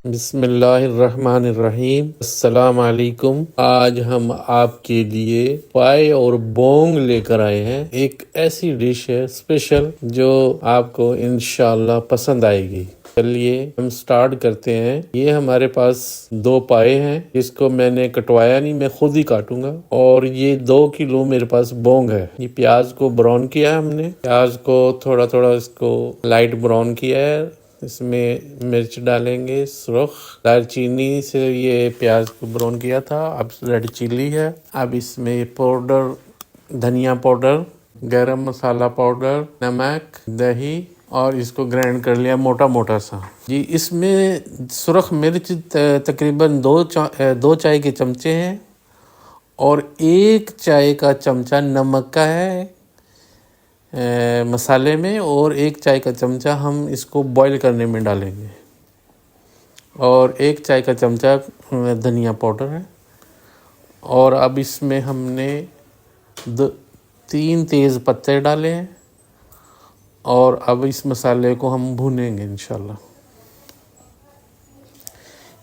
बिस्मिल्लाहिर्रहमानिर्रहीम। अस्सलाम वालेकुम। आज हम आपके लिए पाए और बोंग लेकर आए हैं। एक ऐसी डिश है स्पेशल जो आपको इंशाल्लाह पसंद आएगी। चलिए हम स्टार्ट करते हैं। ये हमारे पास 2 पाए हैं। इसको मैंने कटवाया नहीं, मैं खुद ही काटूंगा। और ये 2 किलो मेरे पास बोंग है। ये प्याज को ब्राउन किया है हमने। प्याज को थोड़ा थोड़ा इसको लाइट ब्राउन किया है। इसमें मिर्च डालेंगे सुरख। दालचीनी से ये प्याज को ब्राउन किया था। अब रेड चिली है। अब इसमें पाउडर, धनिया पाउडर, गरम मसाला पाउडर, नमक, दही और इसको ग्राइंड कर लिया मोटा मोटा सा। जी, इसमें सुरख मिर्च तकरीबन 2 चाय के चमचे हैं और 1 चाय का चमचा नमक का है मसाले में, और 1 चाय का चमचा हम इसको बॉईल करने में डालेंगे, और 1 चाय का चमचा धनिया पाउडर है। और अब इसमें हमने 3 तेज़ पत्ते डाले हैं और अब इस मसाले को हम भूनेंगे इंशाल्लाह।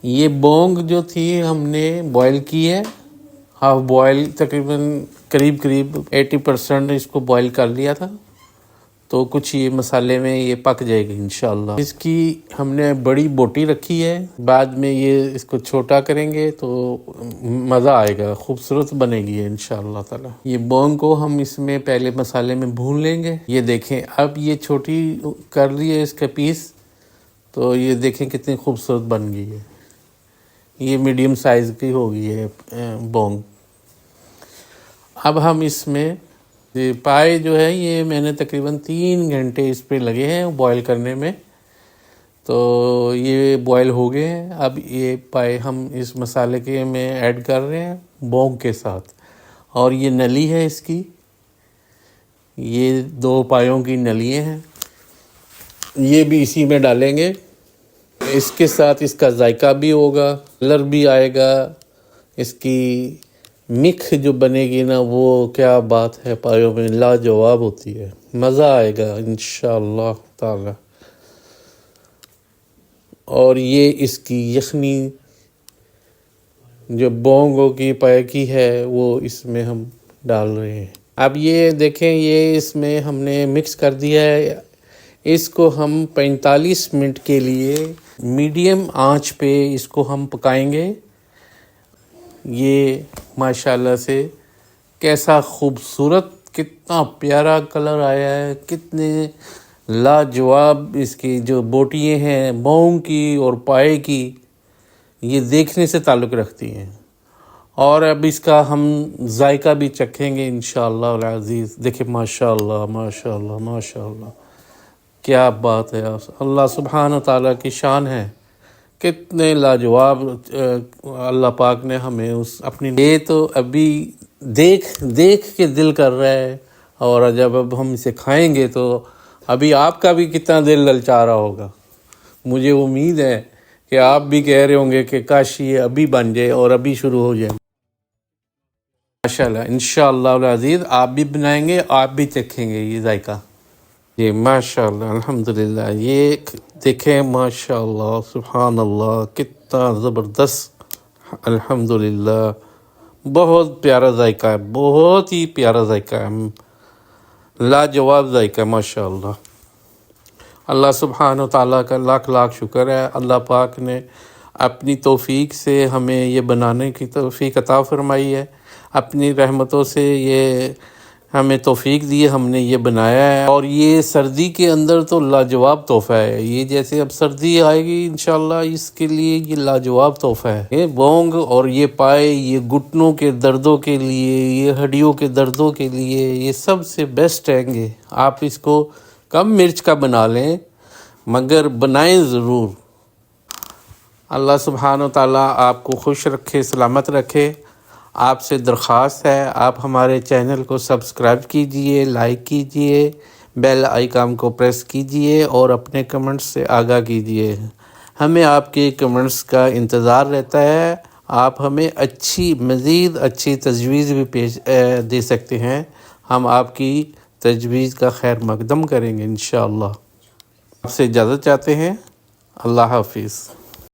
ये बोंग जो थी हमने बॉईल की है, हाफ बॉयल, तकरीबन करीब 80% इसको बॉईल कर लिया था। तो कुछ ये मसाले में ये पक जाएगी इंशाल्लाह। इसकी हमने बड़ी बोटी रखी है, बाद में ये इसको छोटा करेंगे तो मज़ा आएगा, खूबसूरत बनेगी इंशाल्लाह ताला। ये बोंग को हम इसमें पहले मसाले में भून लेंगे। ये देखें, अब ये छोटी कर ली है इसका पीस, तो ये देखें कितनी खूबसूरत बन गई है। ये मीडियम साइज़ की हो गई है बोंग। अब हम इसमें ये पाए जो है, ये मैंने तकरीबन 3 घंटे इस पे लगे हैं बॉईल करने में। तो ये बॉईल हो गए हैं। अब ये पाए हम इस मसाले के में ऐड कर रहे हैं बोंग के साथ। और ये नली है इसकी, ये 2 पायों की नलियाँ हैं, ये भी इसी में डालेंगे। इसके साथ इसका जायका भी होगा, कलर भी आएगा। इसकी मिक्स जो बनेगी ना, वो क्या बात है, पायों में लाजवाब होती है, मज़ा आएगा इंशाअल्लाह ताला। और ये इसकी यखनी जो बोंगों की पाए की है वो इसमें हम डाल रहे हैं। अब ये देखें, ये इसमें हमने मिक्स कर दिया है। इसको हम 45 मिनट के लिए मीडियम आंच पे इसको हम पकाएंगे। ये माशाल्लाह से कैसा खूबसूरत, कितना प्यारा कलर आया है, कितने लाजवाब इसकी जो बोटियाँ हैं बोंग की और पाए की, ये देखने से ताल्लुक़ रखती हैं। और अब इसका हम जायका भी चखेंगे इंशाअल्लाह अल अज़ीज़। देखिए माशाअल्लाह माशाअल्लाह माशाअल्लाह, क्या बात है। अल्लाह सुब्हान व तआला की शान है, कितने लाजवाब अल्लाह पाक ने हमें उस अपनी, ये तो अभी देख के दिल कर रहा है। और जब अब हम इसे खाएंगे तो अभी आपका भी कितना दिल ललचा रहा होगा। मुझे उम्मीद है कि आप भी कह रहे होंगे कि काश ये अभी बन जाए और अभी शुरू हो जाए। माशाल्लाह, इंशाअल्लाह अल अज़ीज़ आप भी बनाएंगे, आप भी चखेंगे ये जायका। ये माशाल्लाह अल्हम्दुलिल्लाह, ये देखें माशाल्लाह सुभान अल्लाह, कितना ज़बरदस्त, अल्हम्दुलिल्लाह। बहुत प्यारा जायका है, बहुत ही प्यारा जायका है, लाजवाब जायका माशाल्लाह। अल्लाह सुब्हानहू तआला का लाख लाख शुक्र है। अल्लाह पाक ने अपनी तौफीक से हमें ये बनाने की तौफीक अता फरमाई है। अपनी रहमतों से ये हमें तौफीक दी, हमने ये बनाया है। और ये सर्दी के अंदर तो लाजवाब तोहफ़ा है। ये जैसे अब सर्दी आएगी इंशाल्लाह, इसके लिए ये लाजवाब तोहफ़ा है। ये बोंग और ये पाए, ये घुटनों के दर्दों के लिए, ये हड्डियों के दर्दों के लिए ये सबसे बेस्ट रहेंगे। आप इसको कम मिर्च का बना लें, मगर बनाएं ज़रूर। अल्लाह सुब्हान व तआला आपको खुश रखे, सलामत रखे। आपसे दरख्वास्त है, आप हमारे चैनल को सब्सक्राइब कीजिए, लाइक कीजिए, बेल आइकन को प्रेस कीजिए और अपने कमेंट्स से आगाह कीजिए। हमें आपके कमेंट्स का इंतज़ार रहता है। आप हमें मज़ीद अच्छी तजवीज़ भी पेश दे सकते हैं। हम आपकी तजवीज़ का खैर मकदम करेंगे इंशाअल्लाह। आपसे इजाज़त चाहते हैं। अल्लाह हाफिज़।